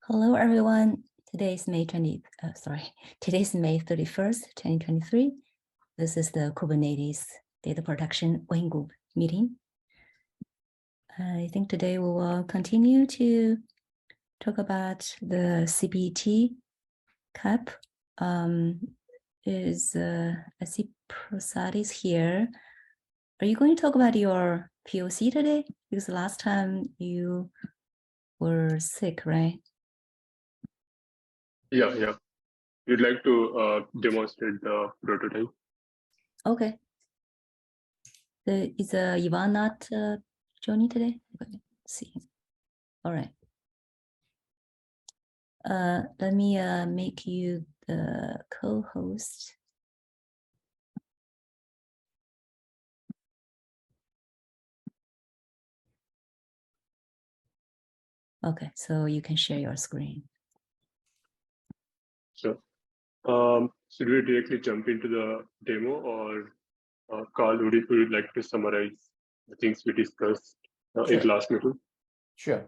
Hello, everyone. Today's May 31st, 2023. This is the Kubernetes Data Protection Working Group meeting. I think today we will continue to talk about the CPT cap. I see Prasad is here. Are you going to talk about your POC today? Because last time you were sick, right? Yeah. We'd like to demonstrate the prototype. Okay. Is Ivan not joining today? Okay, let's see. All right. Let me make you the co-host. Okay, so you can share your screen. Sure. Should we directly jump into the demo, or Carl, would you like to summarize the things we discussed in the last meeting? Sure.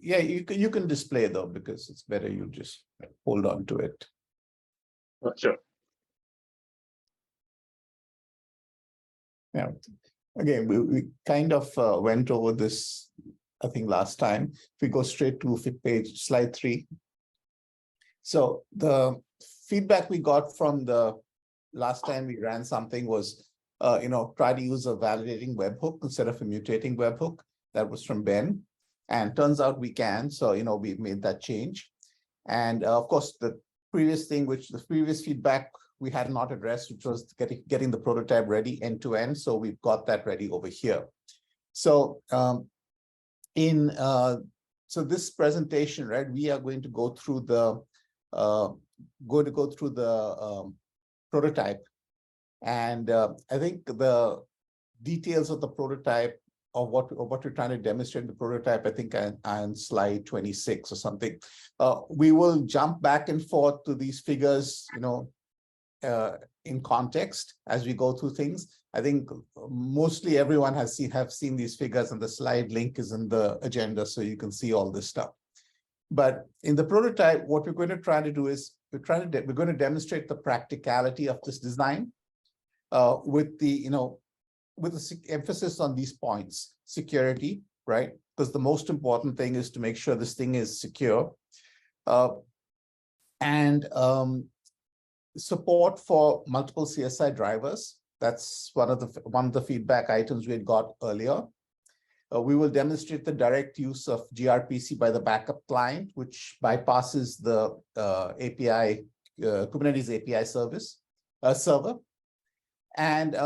Yeah, you can display though, because it's better you just hold on to it. Sure. Yeah. Again, we kind of went over this, I think, last time. If we go straight to slide 3. So the feedback we got from the last time we ran something was, try to use a validating webhook instead of a mutating webhook. That was from Ben. And turns out we can. So, we've made that change. And of course, the previous feedback we had not addressed, which was getting the prototype ready end to end. So we've got that ready over here. So so this presentation, right, we are going to go through the prototype. And I think the details of the prototype, of what we're trying to demonstrate in the prototype, I think on slide 26 or something. We will jump back and forth to these figures, in context as we go through things. I think mostly everyone have seen these figures, and the slide link is in the agenda, so you can see all this stuff. But in the prototype, what we're going to try to do is we're going to demonstrate the practicality of this design with the emphasis on these points: security, right? Because the most important thing is to make sure this thing is secure, and support for multiple CSI drivers. That's one of the feedback items we had got earlier. We will demonstrate the direct use of gRPC by the backup client, which bypasses the API, Kubernetes API server. And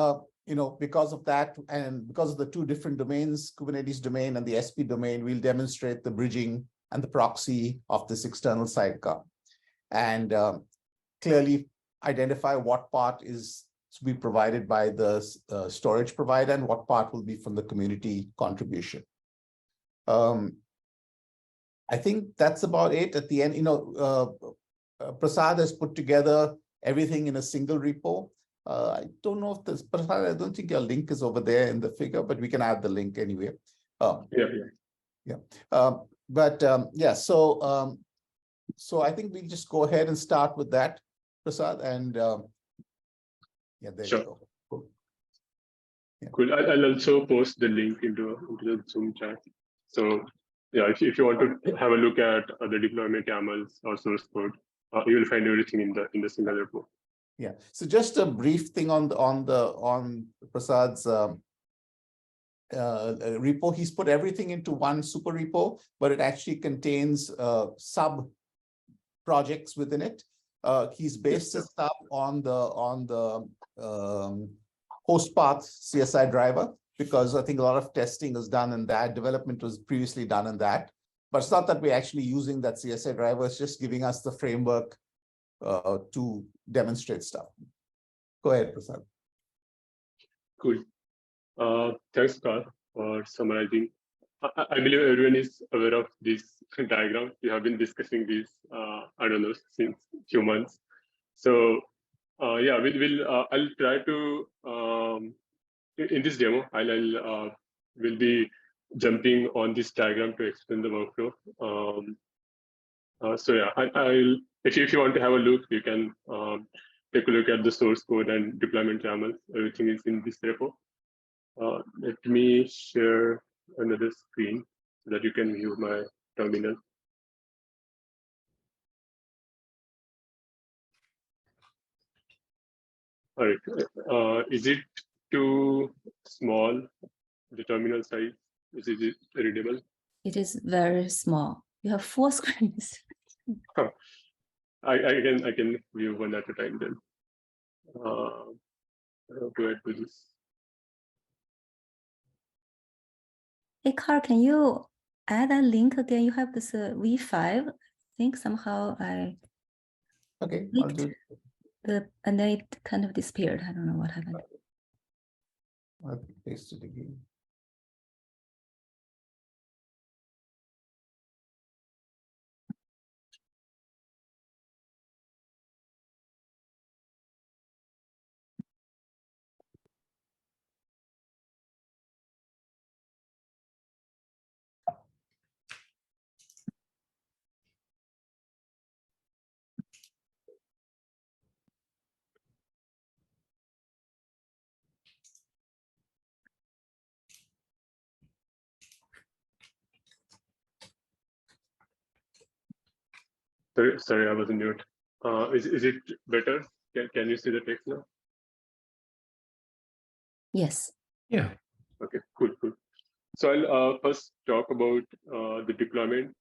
because of that, and because of the two different domains, Kubernetes domain and the SP domain, we'll demonstrate the bridging and the proxy of this external sidecar, and clearly identify what part is to be provided by the storage provider and what part will be from the community contribution. I think that's about it. At the end, Prasad has put together everything in a single repo. I don't know if this, Prasad, I don't think your link is over there in the figure, but we can add the link anyway. So I think we'll just go ahead and start with that, Prasad, and there you go. Cool. Yeah. Cool. I'll also post the link into the Zoom chat. So yeah, if you want to have a look at the deployment YAMLs or source code, you will find everything in the single repo. Yeah. So just a brief thing on Prasad's repo. He's put everything into one super repo, but it actually contains sub projects within it. He's based his stuff on the host path CSI driver, because I think a lot of testing is done in that. Development was previously done in that, but it's not that we're actually using that CSI driver. It's just giving us the framework to demonstrate stuff. Go ahead, Prasad. Cool. Thanks, Carl, for summarizing. I believe everyone is aware of this diagram. We have been discussing this, I don't know, since a few months. So yeah, I'll try to, in this demo, we'll be jumping on this diagram to explain the workflow. So yeah, I'll if you want to have a look, you can take a look at the source code and deployment YAML. Everything is in this repo. Let me share another screen so that you can view my terminal. All right. Is it too small? The terminal size is it readable? It is very small. You have 4 screens. I can view one at a time then. I'll go ahead with this. Hey, Carl, can you add a link again? You have this V5. I think somehow I Okay, I'll do it. and then it kind of disappeared. I don't know what happened. I'll paste it again. Sorry, I was on mute. Is it better? Can you see the text now? Yes. Yeah. Okay, cool. So I'll first talk about the deployment.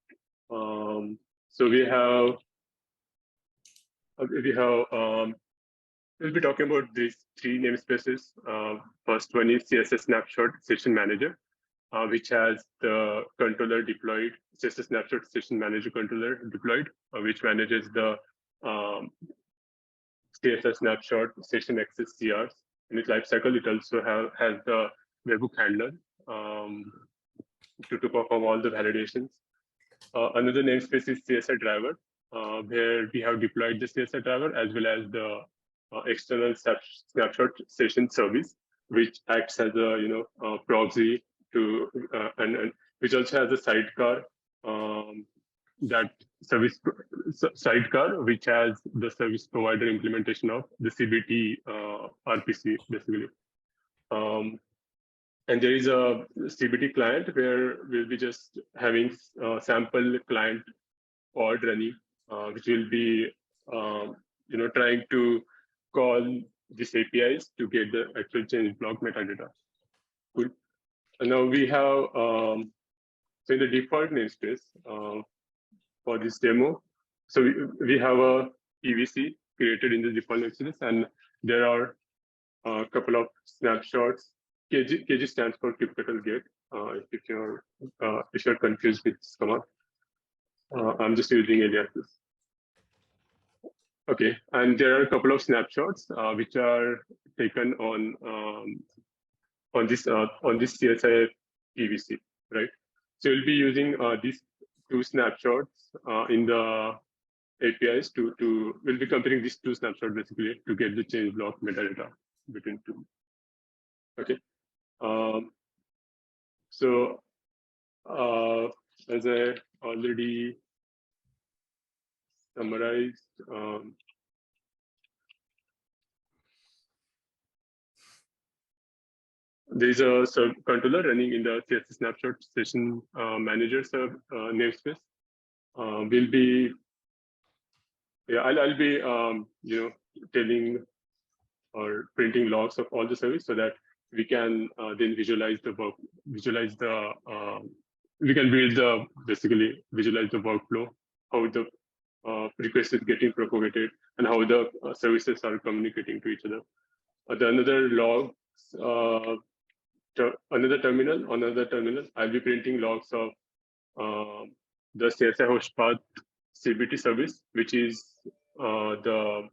So we'll be talking about these 3 namespaces. First one is CSS Snapshot Session Manager, which has the controller deployed, CSS Snapshot Session Manager controller deployed, which manages the CSS Snapshot Session Access CRs in its lifecycle. It also has the webhook handler to perform all the validations. Another namespace is CSS Driver, where we have deployed the CSS Driver as well as the external snapshot session service, which acts as a proxy to and which also has a sidecar that service sidecar, which has the service provider implementation of the CBT RPC basically. And there is a CBT client where we'll be just having sample client pod running, which will be trying to call these APIs to get the actual change block metadata. Cool. And now we have so in the default namespace for this demo, so we have a PVC created in the default namespace, and there are a couple of snapshots. KG stands for keep capital get. If you're confused with this command, I'm just using aliases. Okay, and there are a couple of snapshots which are taken on this CSI PVC, right? So we'll be using these 2 snapshots in the APIs we'll be comparing these 2 snapshots basically to get the change block metadata between 2. Okay. So as I already summarized, there's a controller running in the CSS Snapshot Session Manager namespace. I'll be telling or printing logs of all the service so that we can then visualize the workflow, how the request is getting propagated, and how the services are communicating to each other. Another log, another terminal, I'll be printing logs of the CSI host path CBT service, which is a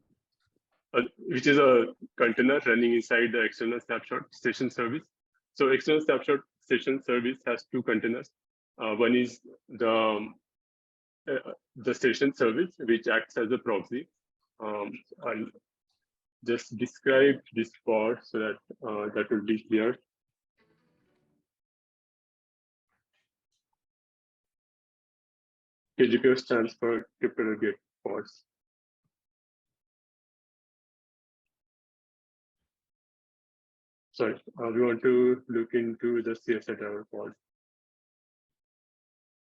container running inside the external snapshot session service. So external snapshot session service has 2 containers. One is the session service, which acts as a proxy. I'll just describe this part so that that will be clear. KGPO stands for crypto gate pods. Sorry, we want to look into the CSI driver pod.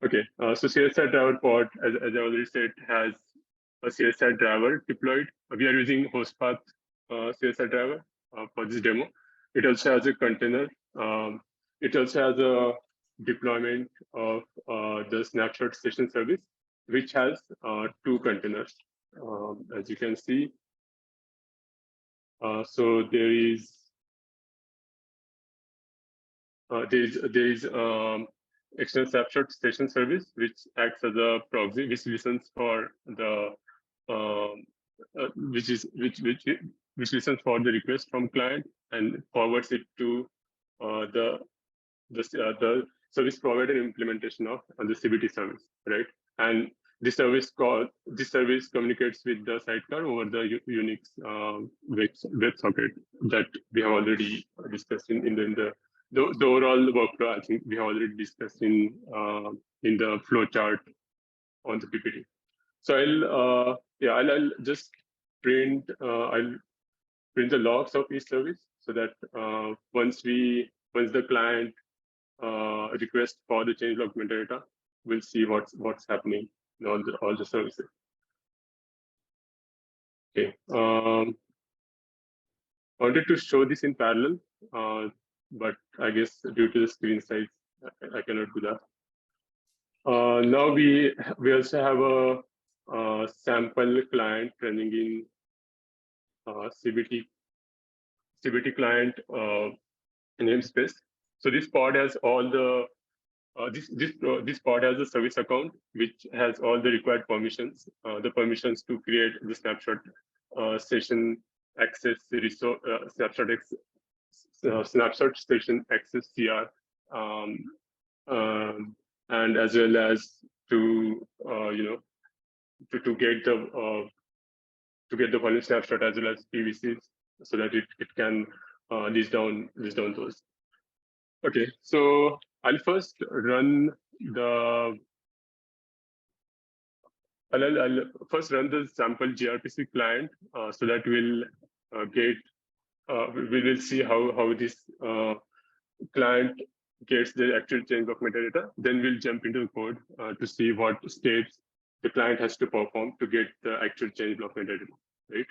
Okay, so CSI driver pod, as I already said, has a CSI driver deployed. We are using hostpath CSI driver for this demo. It also has a container. It also has a deployment of the snapshot session service, which has 2 containers, as you can see. So there is external snapshot session service, which acts as a proxy, which listens for the which listens for the request from client and forwards it to the service provider implementation of the CBT service, right? And this service communicates with the sidecar over the Unix web socket that we have already discussed in the overall workflow. I think we have already discussed in the flow chart on the PPT. So I'll just print the logs of each service so that once the client request for the changelog metadata, we'll see what's happening in all the services. Okay. I wanted to show this in parallel, but I guess due to the screen size, I cannot do that. Now we also have a sample client running in CBT client namespace. So this pod has all the this pod has a service account which has all the required permissions, the permissions to create the snapshot session access resource snapshot session access CR, and as well as to get the volume snapshot as well as PVCs so that it can list down those. Okay, so I'll first run the sample gRPC client so that we will see how this client gets the actual changelog metadata. Then we'll jump into the code to see what steps the client has to perform to get the actual changelog metadata, right?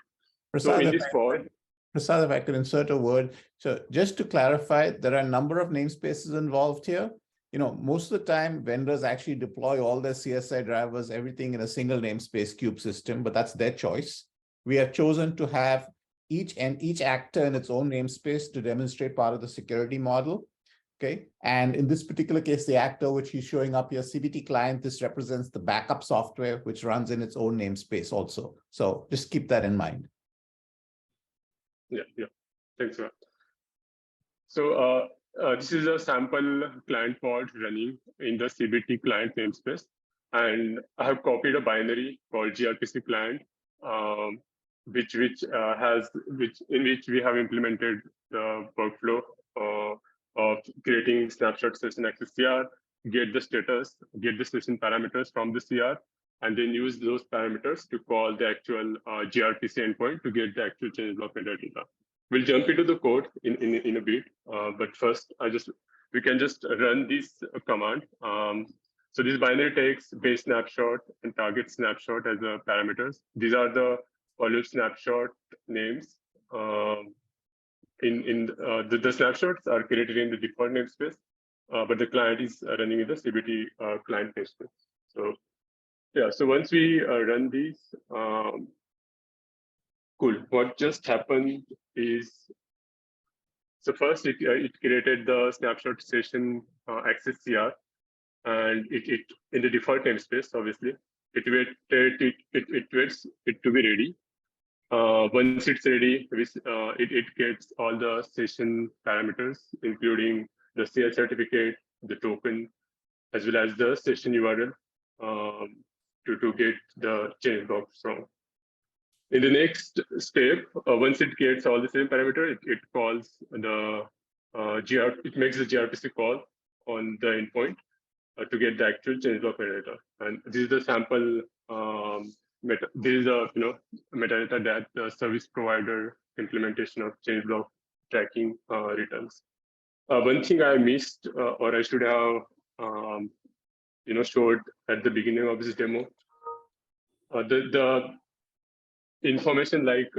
So in this pod, Prasad, if I could insert a word. So just to clarify, there are a number of namespaces involved here. Most of the time, vendors actually deploy all their CSI drivers, everything in a single namespace cube system, but that's their choice. We have chosen to have each actor in its own namespace to demonstrate part of the security model. Okay. And in this particular case, the actor, which is showing up here, CBT client, this represents the backup software, which runs in its own namespace also. So just keep that in mind. Yeah. Thanks, Matt. So this is a sample client pod running in the CBT client namespace, and I have copied a binary called gRPC client, in which we have implemented the workflow of creating snapshot session access CR, get the status, get the session parameters from the CR, and then use those parameters to call the actual gRPC endpoint to get the actual changelog metadata. We'll jump into the code in a bit, but first we can just run this command. So this binary takes base snapshot and target snapshot as the parameters. These are the volume snapshot names. The snapshots are created in the default namespace, but the client is running in the CBT client namespace. So yeah, so once we run these, cool. What just happened is, so first it created the snapshot session access CR, and it in the default namespace, obviously, it waits it to be ready. Once it's ready, it gets all the session parameters, including the CR certificate, the token, as well as the session URL to get the changelog from. In the next step, once it gets all the same parameter, it calls the it makes the gRPC call on the endpoint, to get the actual changelog metadata. And this is the sample this is a metadata that the service provider implementation of changelog tracking returns. One thing I missed, or I should have showed at the beginning of this demo, the information like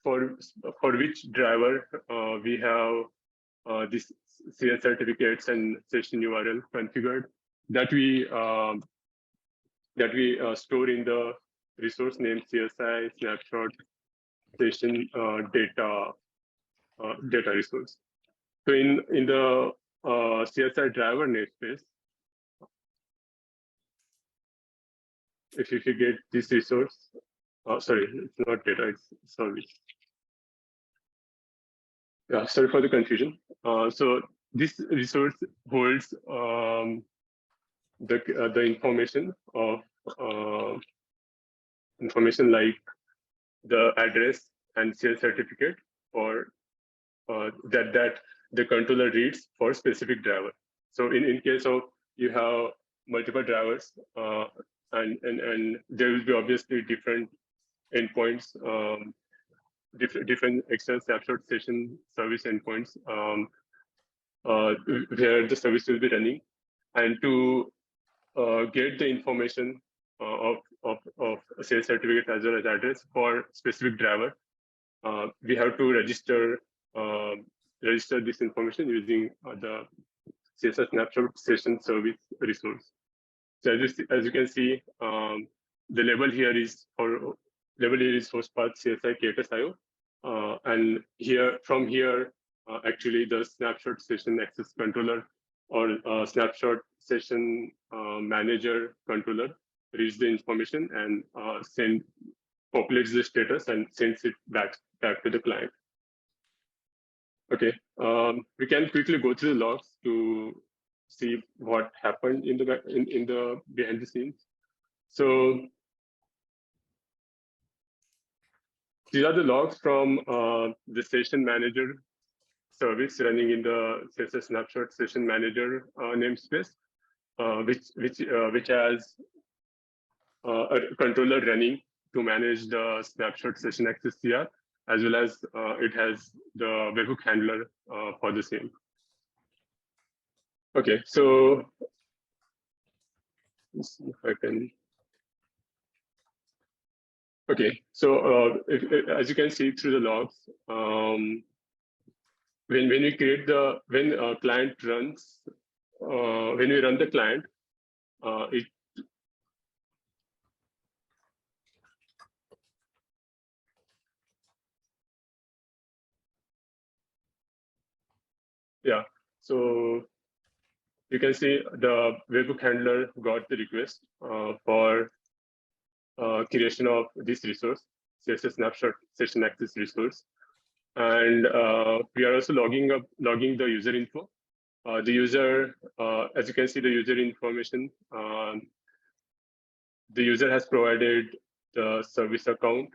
for which driver we have this CS certificates and session URL configured that we store in the resource name CSI snapshot session data resource. So in the CSI driver namespace, if you get this resource, sorry, it's not data, it's service. Yeah, sorry for the confusion. So this resource holds the information of information like the address and CS certificate or that the controller reads for specific driver. So in case of you have multiple drivers and there will be obviously different endpoints, different external snapshot session service endpoints where the service will be running, and to get the information of sales certificate as well as address for specific driver, we have to register this information using the CSS snapshot session service resource. So as you can see, the label here is host path CSI KTSIO, and from here actually the snapshot session access controller or snapshot session manager controller reads the information and populates the status and sends it back to the client. Okay, we can quickly go through the logs to see what happened in the behind the scenes. So these are the logs from the session manager service running in the CSS snapshot session manager namespace, which has a controller running to manage the snapshot session access CR, as well as it has the webhook handler for the same. Okay, so let's see if I can. Okay, so as you can see through the logs, when we create when a client runs, when we run the client, yeah, so you can see the webhook handler got the request for creation of this resource, CSS snapshot session access resource, and we are also logging the user info. The user, as you can see, the user information. The user has provided the service account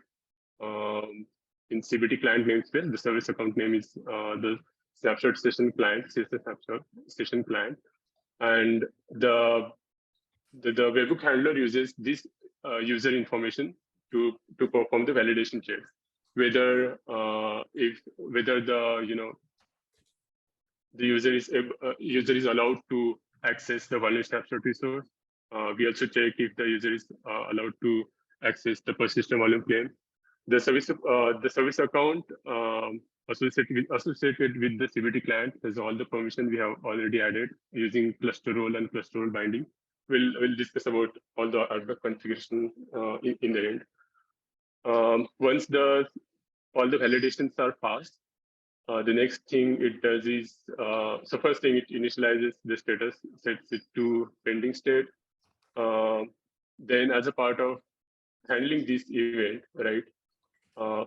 in CBT client namespace. The service account name is the snapshot session client, CSS snapshot session client, and the webhook handler uses this user information to perform the validation checks, whether the user is allowed to access the vulnerable snapshot resource. We also check if the user is allowed to access the persistent volume claim. The service account associated with the CBT client has all the permission we have already added using cluster role and cluster role binding. We'll discuss about all the other configuration in the end. Once all the validations are passed, the next thing it does is, so first thing, it initializes the status, sets it to pending state. Then as a part of handling this event, right,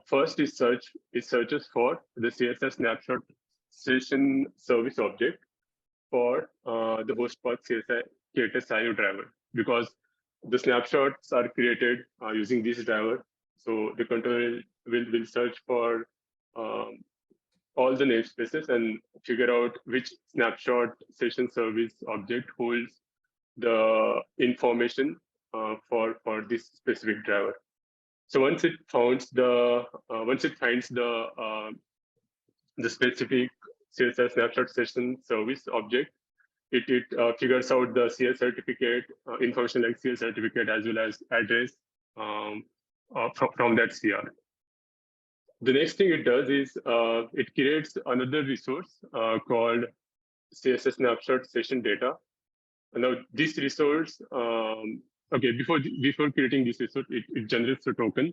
first is it searches for the CSS snapshot session service object for the host path CSI KTSIO driver, because the snapshots are created using this driver. So the controller will search for all the namespaces and figure out which snapshot session service object holds the information for this specific driver. So once it finds the specific CSS snapshot session service object, it figures out the CS certificate information like CS certificate as well as address from that CR. The next thing it does is it creates another resource called CSS snapshot session data. And now this resource, okay, before creating this resource, it generates a token.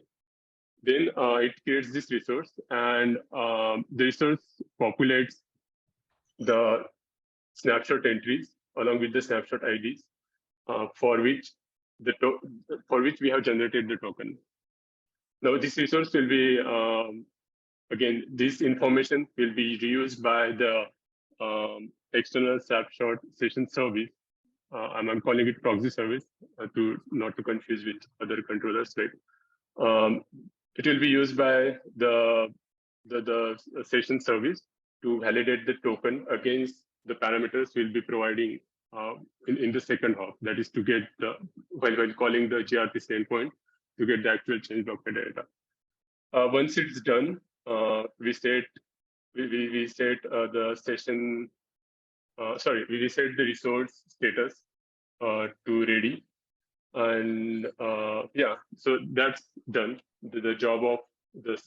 Then it creates this resource, and the resource populates the snapshot entries along with the snapshot IDs for which we have generated the token. Now this resource will be again, this information will be reused by the external snapshot session service. I'm calling it proxy service not to confuse with other controllers, right? It will be used by the session service to validate the token against the parameters we'll be providing in the second half. That is to get while calling the gRPC endpoint to get the actual change block data. Once it's done, we set the session. We reset the resource status to ready, and yeah, so that's done. The job of the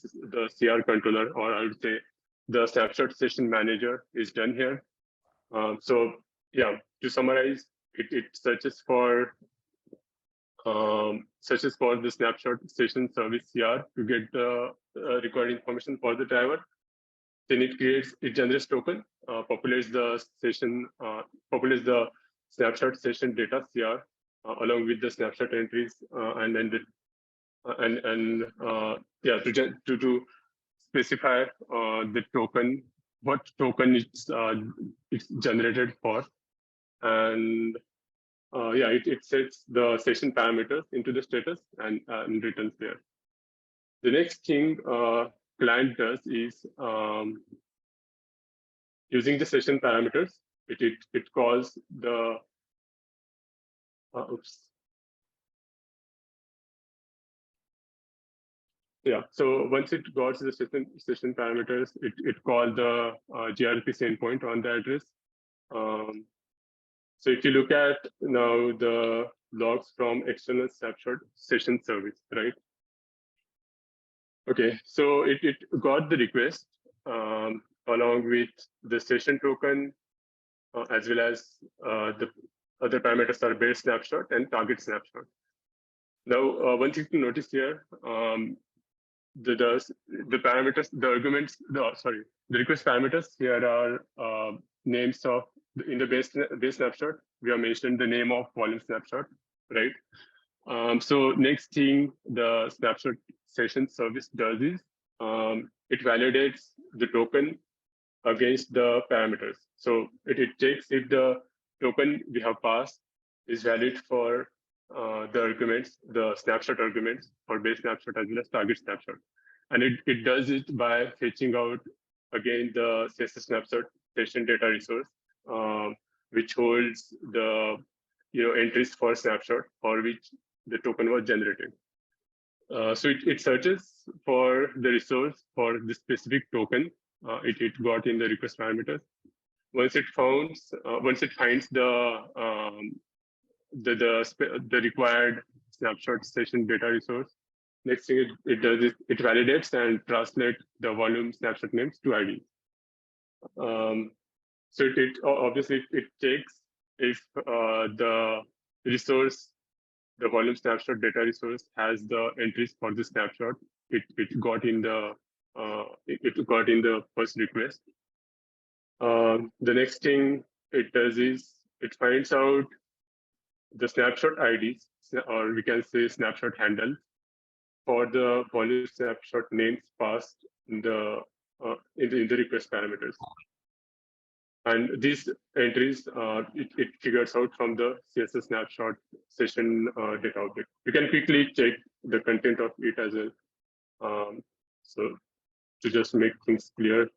CR controller, or I would say the snapshot session manager, is done here. So yeah, to summarize, it searches for the snapshot session service CR to get the required information for the driver. Then it generates token, populates the snapshot session data CR along with the snapshot entries, and then to specify the token, what token it's generated for, and yeah, it sets the session parameters into the status and returns there. The next thing client does is using the session parameters, it calls the yeah. So once it got the session parameters, it called the gRPC endpoint on the address. So if you look at now the logs from external snapshot session service, right? Okay, so it got the request along with the session token, as well as the other parameters are base snapshot and target snapshot. Now, one thing to notice here, the parameters, the arguments, the request parameters here are names of, in the base snapshot, we have mentioned the name of volume snapshot, right? So next thing the snapshot session service does is it validates the token against the parameters. So it checks if the token we have passed is valid for the arguments, the snapshot arguments for base snapshot as well as target snapshot. And it does it by fetching out again the CSS snapshot session data resource, which holds the entries for snapshot for which the token was generated. So it searches for the resource for the specific token it got in the request parameters. Once it finds the required snapshot session data resource, next thing it does is it validates and translates the volume snapshot names to ID. So it obviously it checks if the resource, the volume snapshot data resource, has the entries for the snapshot it got in the first request. The next thing it does is it finds out the snapshot IDs, or we can say snapshot handle, for the volume snapshot names passed in the request parameters. And these entries, it figures out from the CSS snapshot session data object. You can quickly check the content of it as well. So to just make things clear,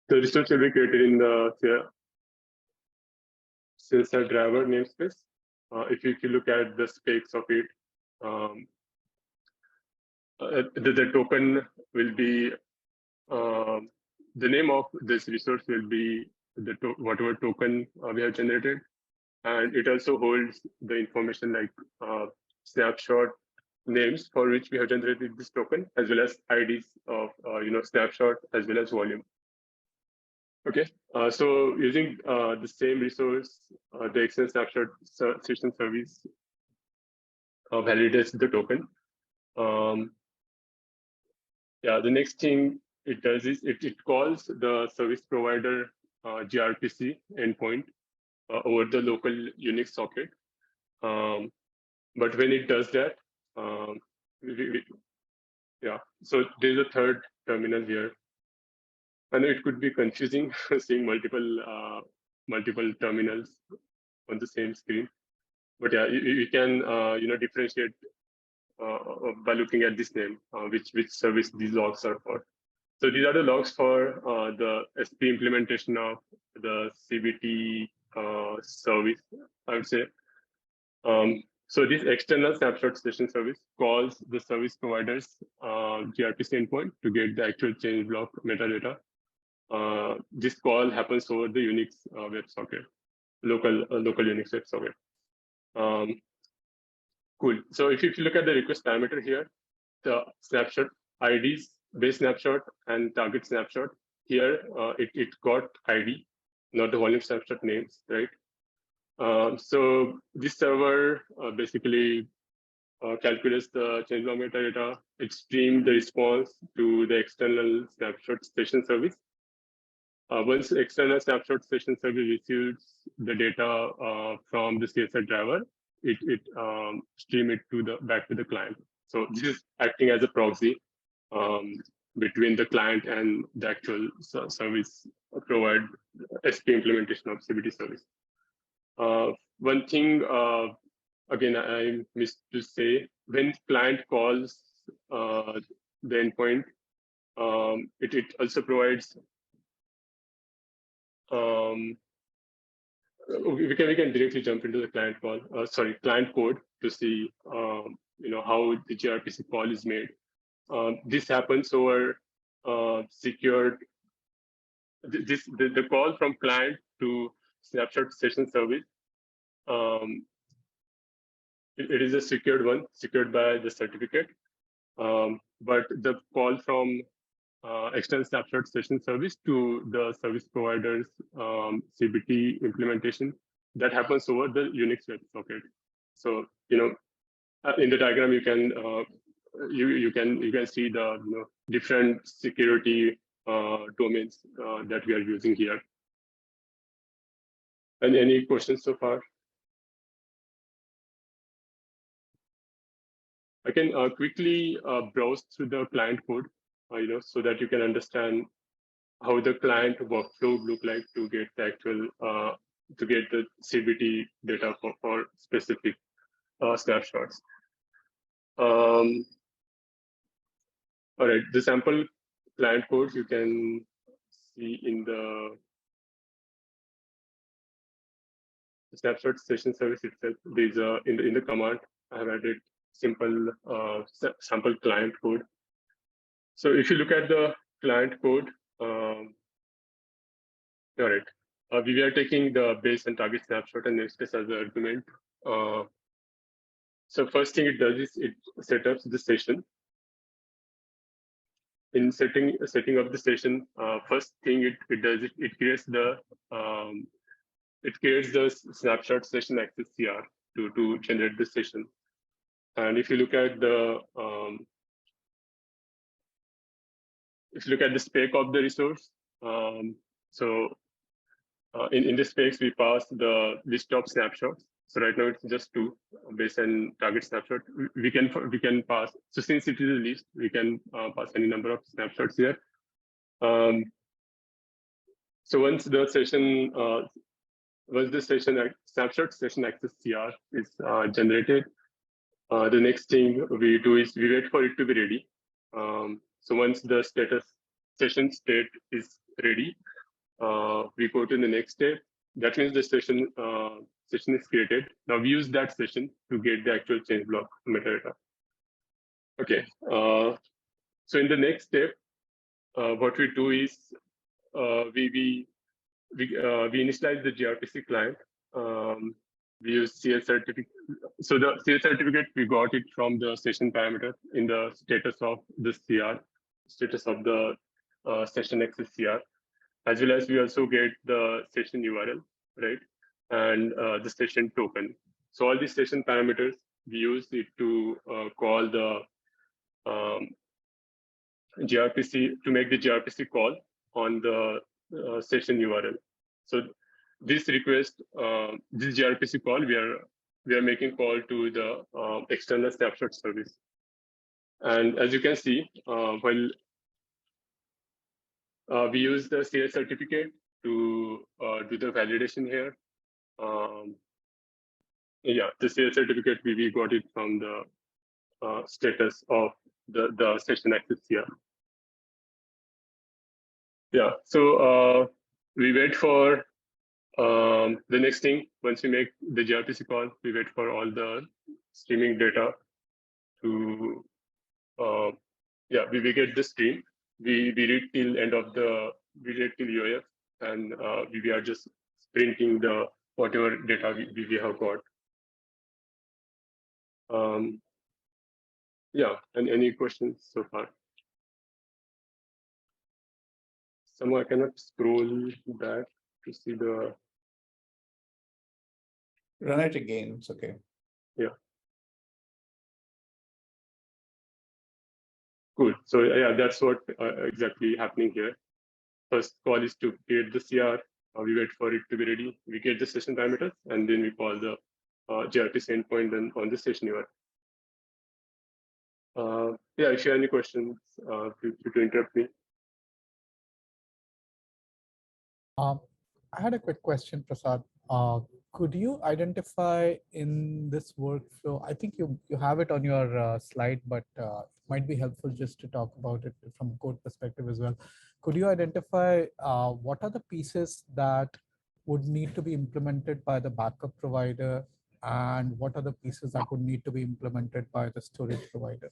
The resource will be created in the CSR driver namespace. If you look at the specs of it, the token will be the name of this resource will be whatever token we have generated, and it also holds the information like snapshot names for which we have generated this token, as well as IDs of snapshot as well as volume. Okay, so using the same resource, the Xing snapshot session service validates the token. Yeah, the next thing it does is it calls the service provider gRPC endpoint over the local Unix socket. But when it does that, yeah, so there's a third terminal here. I know it could be confusing seeing multiple terminals on the same screen, but yeah, you can differentiate by looking at this name, which service these logs are for. So these are the logs for the SP implementation of the CBT service, I would say. So this external snapshot session service calls the service provider's gRPC endpoint to get the actual change block metadata. This call happens over the Unix WebSocket, local Unix WebSocket. Cool. So if you look at the request parameter here, the snapshot IDs, base snapshot and target snapshot, here it got ID, not the volume snapshot names, right? So this server basically calculates the change log metadata. It streams the response to the external snapshot session service. Once the external snapshot session service receives the data from the CSR driver, it stream it to back to the client. So this is acting as a proxy between the client and the actual service provider SP implementation of CBT service. One thing, again, I missed to say, when client calls the endpoint, it also provides we can directly jump into the client call, client code to see how the gRPC call is made. This happens over secured. The call from client to snapshot session service. It is a secured one, secured by the certificate. But the call from external snapshot session service to the service provider's CBT implementation, that happens over the Unix WebSocket. So in the diagram you can you can see the different security domains that we are using here. And any questions so far? I can quickly browse through the client code, so that you can understand how the client workflow would look like to get the actual to get the CBT data for specific snapshots. All right, the sample client code you can see in the snapshot session service itself. There's in the command I have added simple sample client code. So if you look at the client code, all right, we are taking the base and target snapshot and namespace as the argument. So first thing it does is it sets up the session. In setting up the session, first thing it does is it creates the snapshot session access CR to generate the session. And if you look at the spec of the resource, so in the specs we pass the list of snapshots. So right now it's just 2, base and target snapshot. We can pass. So since it is a list, we can pass any number of snapshots here. So once the snapshot session access CR is generated, the next thing we do is we wait for it to be ready. So once the session state is ready, we go to the next step. That means the session is created. Now we use that session to get the actual change block metadata. Okay. So in the next step, what we do is we initialize the gRPC client. We use CL certificate. So the CL certificate, we got it from the session parameter in the status of the CR, status of the session access CR, as well as we also get the session URL, right? And the session token. So all these session parameters, we use it to call the gRPC, to make the gRPC call on the session URL. So this request, this gRPC call, we are making call to the external snapshot service. And as you can see, while we use the CL certificate to do the validation here. Yeah, the CL certificate, we got it from the status of the session access here. Yeah, so we wait for the next thing. Once we make the gRPC call, we wait for all the streaming data to, yeah, we get the stream. We read till end of the, we read till UAF, and we are just printing the whatever data we have got. Yeah, and any questions so far? Somehow I cannot scroll back to see the. Run it again, it's okay. Yeah. Cool. So yeah, that's what exactly happening here. First call is to create the CR. We wait for it to be ready. We get the session parameters, and then we call the gRPC endpoint then on the session URL. Yeah, if you have any questions, feel free to interrupt me. I had a quick question, Prasad. Could you identify in this workflow? I think you have it on your slide, but it might be helpful just to talk about it from a code perspective as well. Could you identify what are the pieces that would need to be implemented by the backup provider, and what are the pieces that would need to be implemented by the storage provider?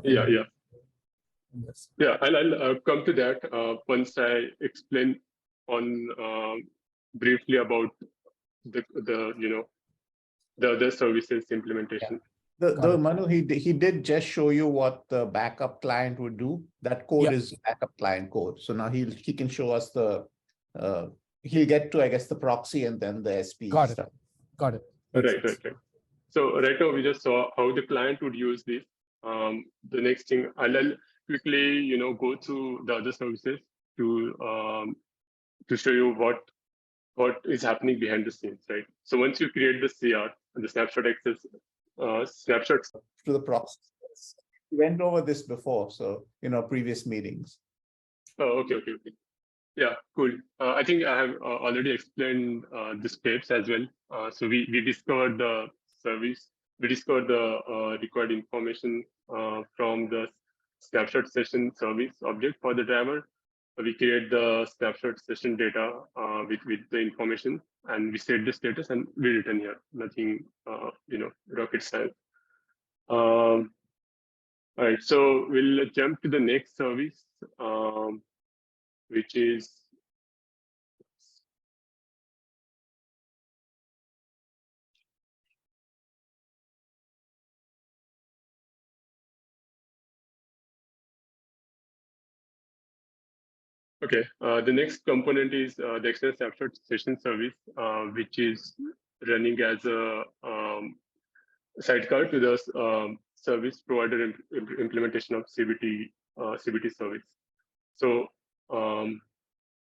Yeah. This. Yeah, I'll come to that once I explain on briefly about the other services implementation. Yeah. Manu, he did just show you what the backup client would do. That code is backup client code. So now he can show us the he'll get to, I guess, the proxy and then the SP stuff. Got it. Right. So right now we just saw how the client would use this. The next thing I'll quickly go through the other services to show you what is happening behind the scenes, right? So once you create the CR, the snapshot access snapshots to the proxy. We went over this before, so previous meetings. Oh, okay. Yeah, cool. I think I have already explained the steps as well. So we discovered the service, we discovered the required information from the snapshot session service object for the driver. We create the snapshot session data with the information, and we set the status, and we return here. Nothing, rocket science. All right, so we'll jump to the next service, which is okay. The next component is the external snapshot session service, which is running as a sidecar to the service provider implementation of CBT service. So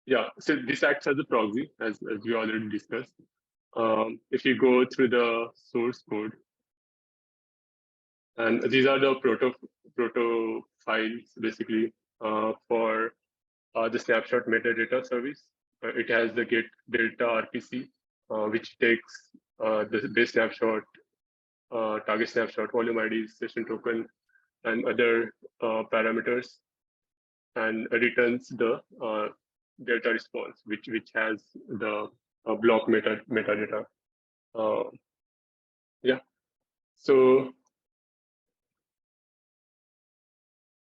yeah, so this acts as a proxy, as we already discussed. If you go through the source code, and these are the proto files basically for the snapshot metadata service. It has the get delta RPC, which takes the base snapshot, target snapshot, volume ID, session token, and other parameters, and returns the data response, which has the block metadata. Yeah. So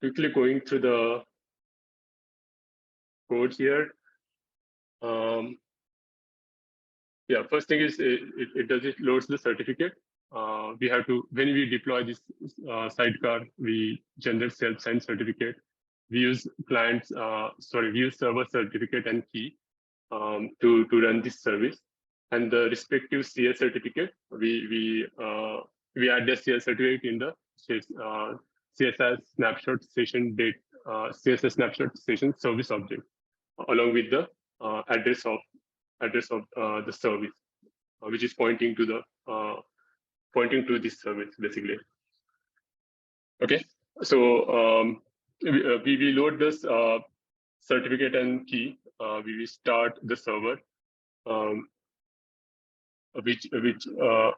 quickly going through the code here. Yeah, first thing is it loads the certificate. We have to, when we deploy this sidecar, we generate self-signed certificate. We use we use server certificate and key to run this service, and the respective CS certificate we add the CS certificate in the CSS snapshot session date CSS snapshot session service object, along with the address of the service, which is pointing to this service basically. Okay, so we load this certificate and key. We start the server, which will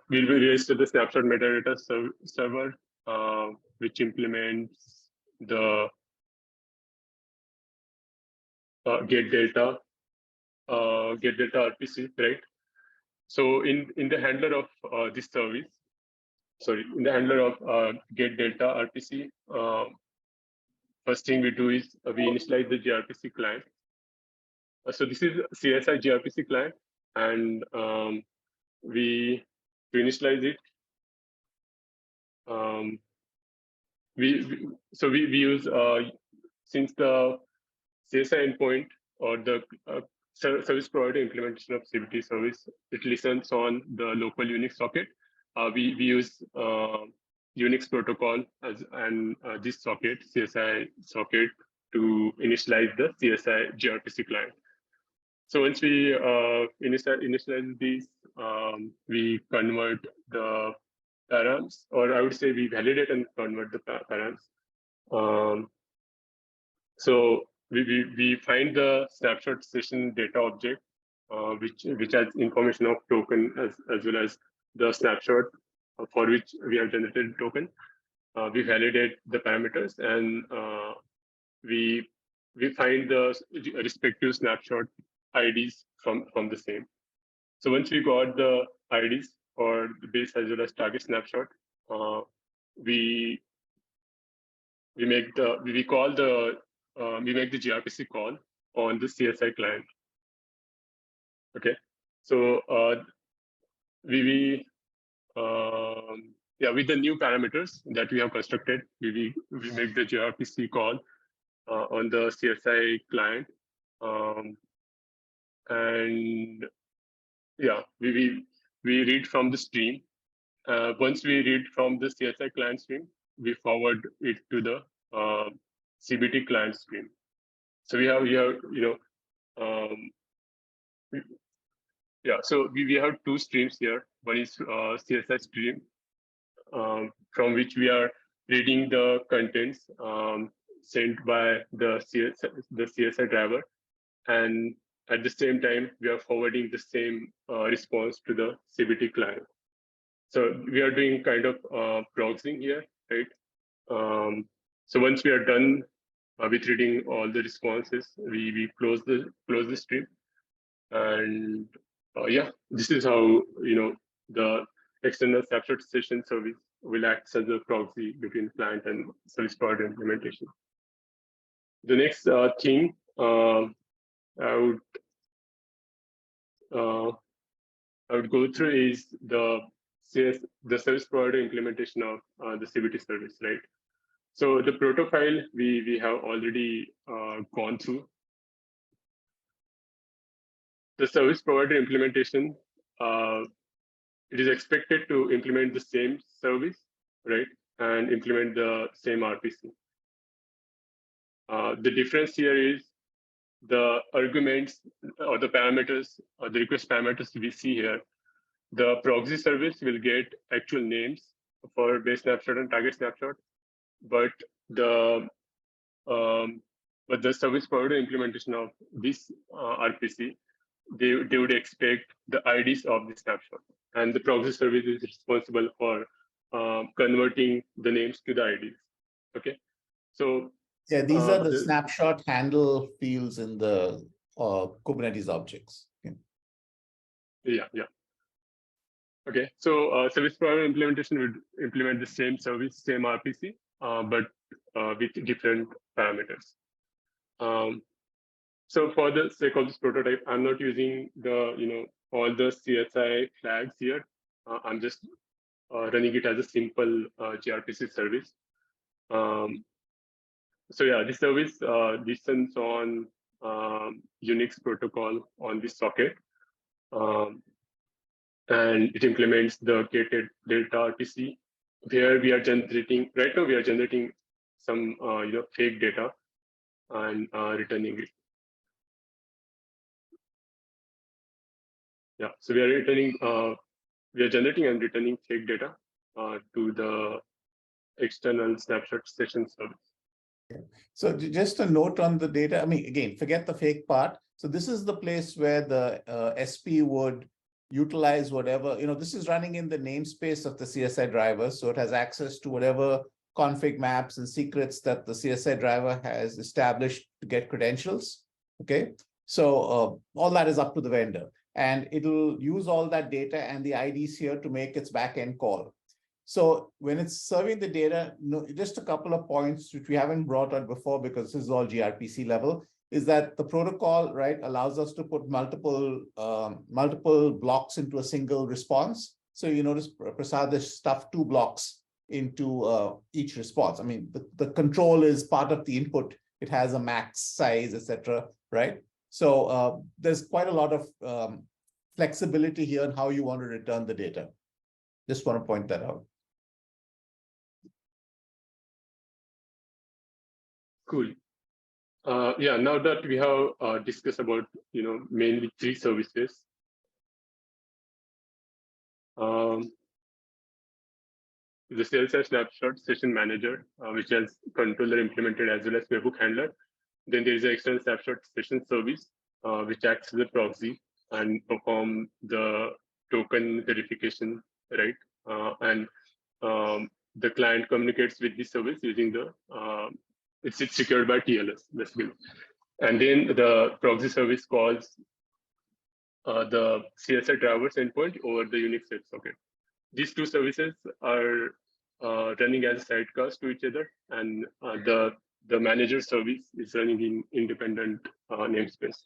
register the snapshot metadata server, which implements the get data RPC, right? So in the handler of this service, in the handler of get data RPC, first thing we do is we initialize the gRPC client. So this is CSI gRPC client, and we initialize it. We use since the CSI endpoint or the service provider implementation of CBT service, it listens on the local Unix socket. We use Unix protocol and this socket, CSI socket, to initialize the CSI gRPC client. So once we initialize these, we convert the params, or I would say we validate and convert the params. So we find the snapshot session data object, which has information of token as well as the snapshot for which we have generated token. We validate the parameters, and we find the respective snapshot IDs from the same. So once we got the IDs for the base as well as target snapshot, we make the gRPC call on the CSI client. Okay, so with the new parameters that we have constructed, we make the gRPC call on the CSI client, and yeah, we read from the stream. Once we read from the CSI client stream, we forward it to the CBT client stream. So we have so we have two streams here. One is CSI stream, from which we are reading the contents sent by the CSI driver, and at the same time we are forwarding the same response to the CBT client. So we are doing kind of proxying here, right? So once we are done with reading all the responses, we close the stream, and this is how the external snapshot session service will act as a proxy between client and service provider implementation. The next thing I would go through is the service provider implementation of the CBT service, right? So the protocol we have already gone through. The service provider implementation, it is expected to implement the same service, right, and implement the same RPC. The difference here is the arguments or the parameters or the request parameters we see here. The proxy service will get actual names for base snapshot and target snapshot, but the service provider implementation of this RPC, they would expect the IDs of the snapshot, and the proxy service is responsible for converting the names to the IDs. Okay, so yeah, these are the snapshot handle fields in the Kubernetes objects. Okay. Yeah. Okay, so service provider implementation would implement the same service, same RPC, but with different parameters. So for the sake of this prototype, I'm not using the all the CSI flags here. I'm just running it as a simple gRPC service. So yeah, this service listens on Unix protocol on this socket. And it implements the gated delta RPC, where we are generating, right now we are generating some fake data and returning it. Yeah, so we are generating and returning fake data to the external snapshot session service. So just a note on the data. I mean, again, forget the fake part. So this is the place where the SP would utilize whatever, this is running in the namespace of the CSI driver. So it has access to whatever config maps and secrets that the CSI driver has established to get credentials. Okay. So all that is up to the vendor, and it'll use all that data and the IDs here to make its backend call. So when it's serving the data, just a couple of points which we haven't brought out before, because this is all gRPC level, is that the protocol, right, allows us to put multiple blocks into a single response. So you notice Prasad has stuffed 2 blocks into each response. I mean, the control is part of the input. It has a max size, etc. Right? So there's quite a lot of flexibility here in how you want to return the data. Just want to point that out. Cool. Yeah, now that we have discussed about mainly 3 services, the CSI snapshot session manager, which has controller implemented as well as webhook handler. Then there is an external snapshot session service, which acts as a proxy and perform the token verification, right? And the client communicates with the service using the it's secured by TLS basically. And then the proxy service calls the CSI drivers endpoint over the Unix socket. These 2 services are running as sidecars to each other, and the manager service is running in independent namespace.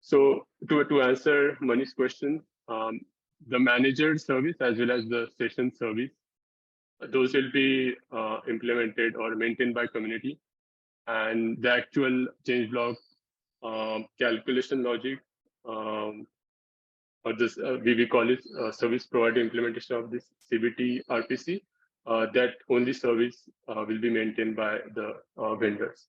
So to answer Mani's question, the manager service as well as the session service, those will be implemented or maintained by community, and the actual change block calculation logic, or this we call it service provider implementation of this CBT RPC, that only service will be maintained by the vendors.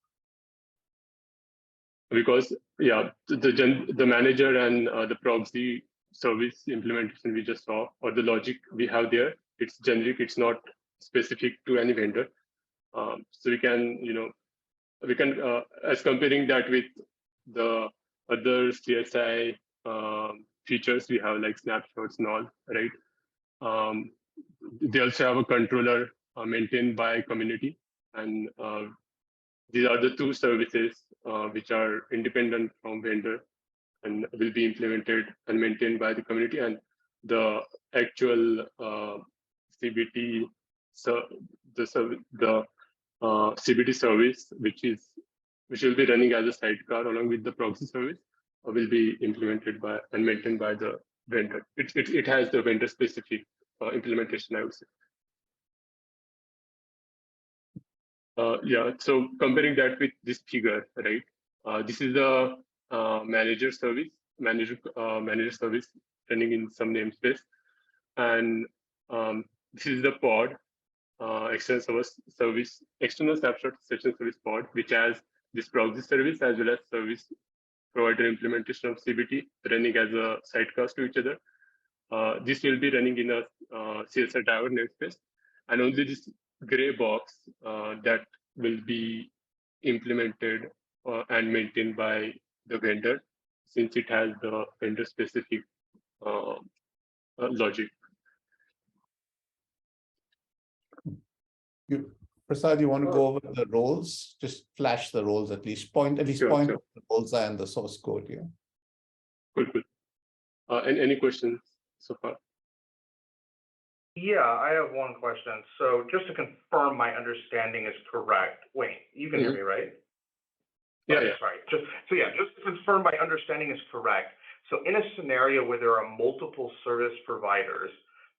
Because yeah, the manager and the proxy service implementation we just saw, or the logic we have there, it's generic, it's not specific to any vendor. So we can as comparing that with the other CSI features we have, like snapshots and all, right? They also have a controller maintained by community, and these are the 2 services which are independent from vendor and will be implemented and maintained by the community. And the actual CBT, so the CBT service, which will be running as a sidecar along with the proxy service, will be implemented by and maintained by the vendor. It has the vendor specific implementation, I would say. Yeah, so comparing that with this figure, right? This is the manager service running in some namespace, and this is the pod, external snapshot session service pod, which has this proxy service as well as service provider implementation of CBT running as a sidecast to each other. This will be running in a CSI driver namespace, and only this gray box that will be implemented and maintained by the vendor, since it has the vendor specific logic. Prasad, you want to go over the roles? Just flash the roles at least. Point Sure, the roles are in the source code here. Cool. And any questions so far? Yeah, I have one question. So just to confirm my understanding is correct. Wait, you can hear me, right? Yeah, Okay, yeah. sorry. Just to confirm my understanding is correct. So in a scenario where there are multiple service providers,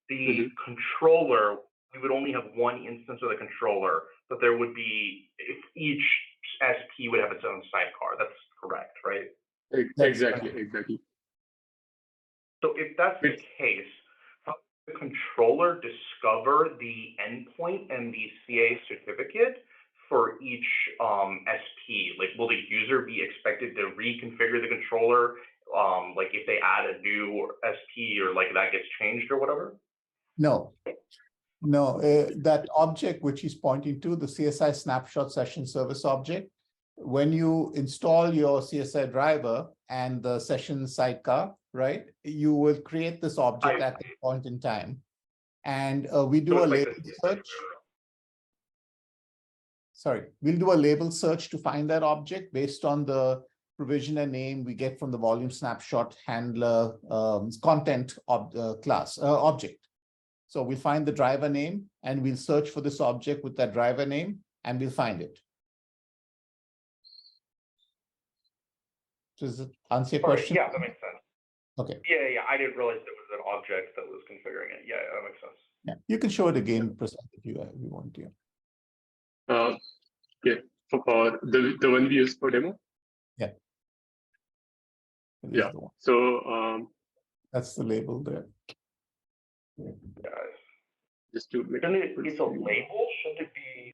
the controller, we would only have one instance of the controller, but there would be, if each SP would have its own sidecar. That's correct, right? Exactly. So if that's the case, how does the controller discover the endpoint and the CA certificate for each SP? Like, will the user be expected to reconfigure the controller? Like if they add a new SP or like that gets changed or whatever? No, that object which he's pointing to, the CSI snapshot session service object, when you install your CSI driver and the session sidecar, right, you will create this object at that point in time. And we do a label search. Sorry, we'll do a label search to find that object based on the provisioner name we get from the volume snapshot handler content class object. So we'll find the driver name and we'll search for this object with that driver name and we'll find it. Does it answer your question? Yeah, that makes sense. Okay. Yeah. I didn't realize there was an object that was configuring it. Yeah, that makes sense. Yeah, you can show it again, Prasad, if you want to. Yeah, for the one we use for demo. Yeah. Yeah. So that's the label there. Just to make it's a label. Should it be?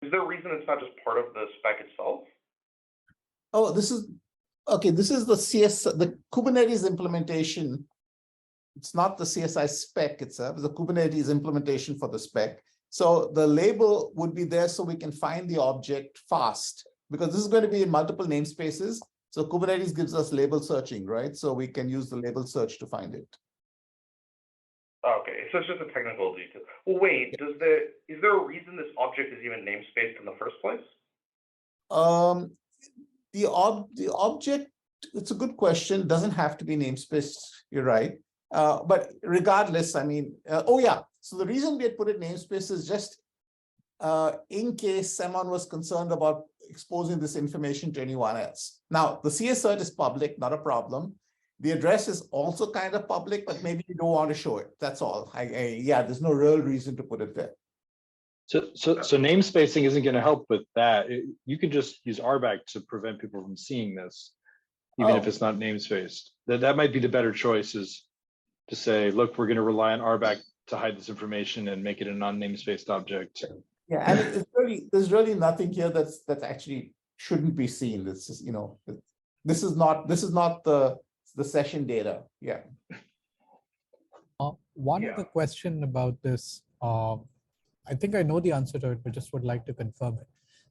Is there a reason it's not just part of the spec itself? Oh, this is okay. This is the Kubernetes implementation. It's not the CSI spec itself. It's the Kubernetes implementation for the spec. So the label would be there so we can find the object fast, because this is going to be in multiple namespaces. So Kubernetes gives us label searching, right? So we can use the label search to find it. Okay, so it's just a technical detail. Well, wait, is there a reason this object is even namespaced in the first place? The object, it's a good question, doesn't have to be namespaced, you're right. But regardless, I mean, oh yeah, so the reason we had put it namespace is just in case someone was concerned about exposing this information to anyone else. Now, the CS cert is public, not a problem. The address is also kind of public, but maybe you don't want to show it. That's all. Yeah, there's no real reason to put it there. So namespacing isn't going to help with that. You can just use RBAC to prevent people from seeing this, even if it's not namespaced. That might be the better choice, is to say, look, we're going to rely on RBAC to hide this information and make it a non-namespaced object. Yeah, and there's really nothing here that's actually shouldn't be seen. This is, this is not the session data. Yeah. One other question about this. I think I know the answer to it, but just would like to confirm it.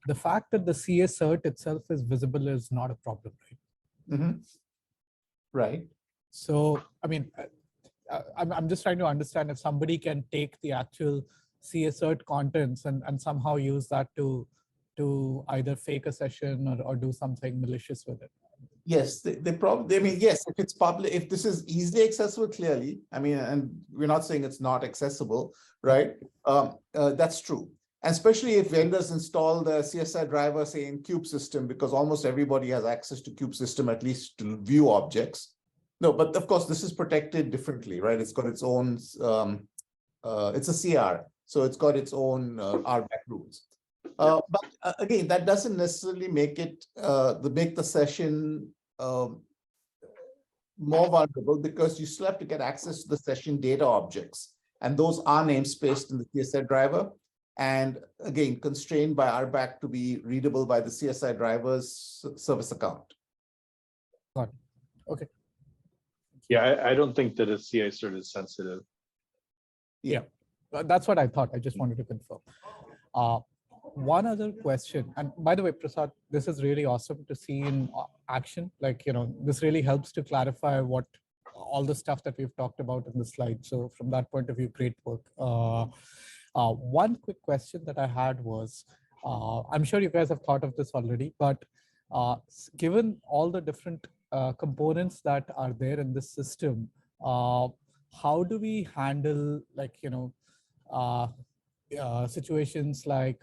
The fact that the CA cert itself is visible is not a problem, right? Mm-hmm. Right. So, I mean, I'm just trying to understand if somebody can take the actual CA cert contents and somehow use that to either fake a session or do something malicious with it. Yes, they probably, I mean, yes, if it's public, if this is easily accessible, clearly, I mean, and we're not saying it's not accessible, right? That's true. And especially if vendors install the CSI driver, say in Kube system, because almost everybody has access to Kube system, at least to view objects. No, but of course, this is protected differently, right? It's got its own, it's a CR, so it's got its own RBAC rules. But again, that doesn't necessarily make it make the session more vulnerable, because you still have to get access to the session data objects, and those are namespaced in the CSI driver, and again constrained by RBAC to be readable by the CSI driver's service account. Got it. Okay. Yeah, I don't think that a CA cert is sensitive. Yeah, that's what I thought. I just wanted to confirm. One other question, and by the way, Prasad, this is really awesome to see in action. Like, this really helps to clarify what all the stuff that we've talked about in the slide. So from that point of view, great work. One quick question that I had was, I'm sure you guys have thought of this already, but given all the different components that are there in this system, how do we handle, like, situations like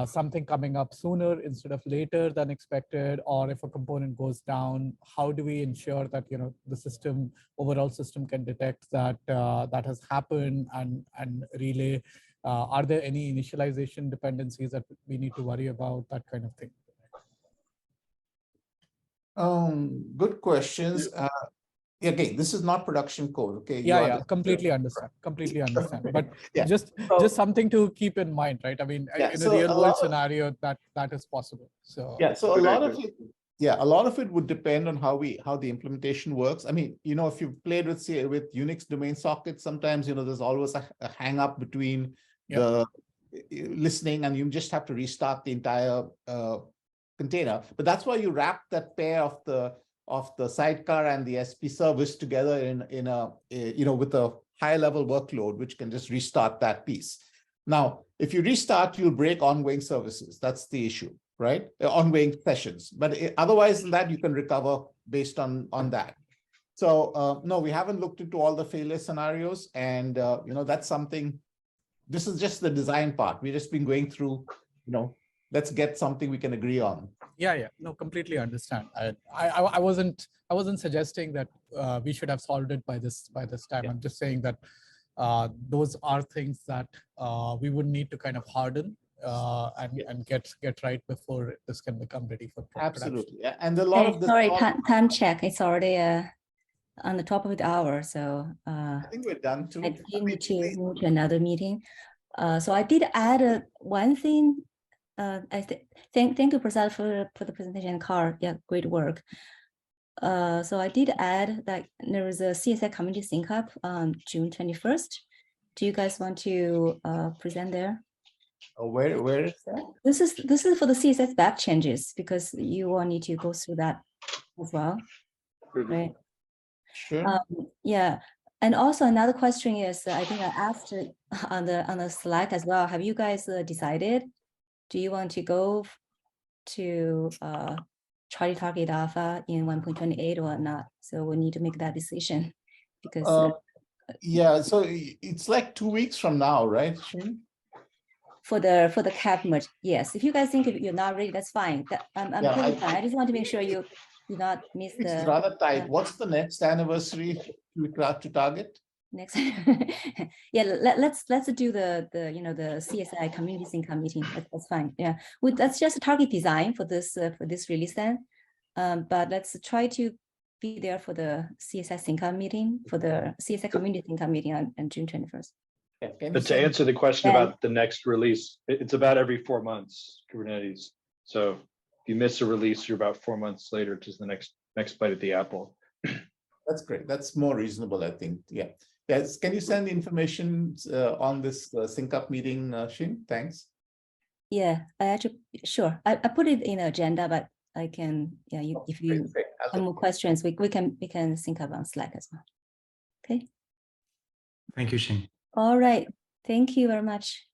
something coming up sooner instead of later than expected, or if a component goes down, how do we ensure that the overall system can detect that that has happened and relay? Are there any initialization dependencies that we need to worry about, that kind of thing? Good questions. Again, this is not production code. Okay. Yeah, completely understand. But yeah. just something to keep in mind, right? I mean, in a real world scenario, that is possible. So yeah, so a lot of it, a lot of it would depend on how the implementation works. I mean, if you've played with Unix domain sockets, sometimes there's always a hang up between the listening, and you just have to restart the entire container. But that's why you wrap that pair of the sidecar and the SP service together in a with a high level workload, which can just restart that piece. Now, if you restart, you'll break ongoing services. That's the issue, right? Ongoing sessions. But otherwise than that, you can recover based on that. So no, we haven't looked into all the failure scenarios, and that's something. This is just the design part. We've just been going through, let's get something we can agree on. Yeah, no, completely understand. I wasn't suggesting that we should have solved it by this time. I'm just saying that those are things that we would need to kind of harden and get right before this can become ready for production. Absolutely. And a lot of this. Sorry, time check. It's already on the top of the hour, so I think we're done too. I do need to move to another meeting. So I did add one thing. Thank you, Prasad, for the presentation, Carl. Yeah, great work. So I did add that there was a CSI community sync up on June 21st. Do you guys want to present there? Where is that? This is for the CSS back changes, because you all need to go through that as well, right? Sure. Yeah, and also another question is, I think I asked on the slide as well. Have you guys decided? Do you want to go to Charlie target alpha in 1.28 or not? So we need to make that decision, because yeah, so it's like 2 weeks from now, right? For the cap merge, yes. If you guys think you're not ready, that's fine. I'm totally fine. I just want to make sure you do not miss the. It's rather tight. What's the next anniversary to target? Next, yeah. Let's do the CSI community sync meeting. That's fine. Yeah, that's just a target design for this release then. But let's try to be there for the CSI sync meeting, for the CSI community sync meeting on June 21st. But to answer the question about the next release, it's about every 4 months, Kubernetes. So if you miss a release, you're about 4 months later to the next bite at the apple. That's great. That's more reasonable, I think. Yeah. Yes. Can you send the information on this sync up meeting, Xing? Thanks. Yeah, I actually, sure. I put it in the agenda, but I can, yeah, if you have more questions, we can sync up on Slack as well. Okay. Thank you, Xing. All right. Thank you very much.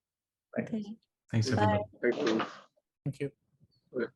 Thanks. Okay. Thanks, everyone. Thank you. Thank you. Okay.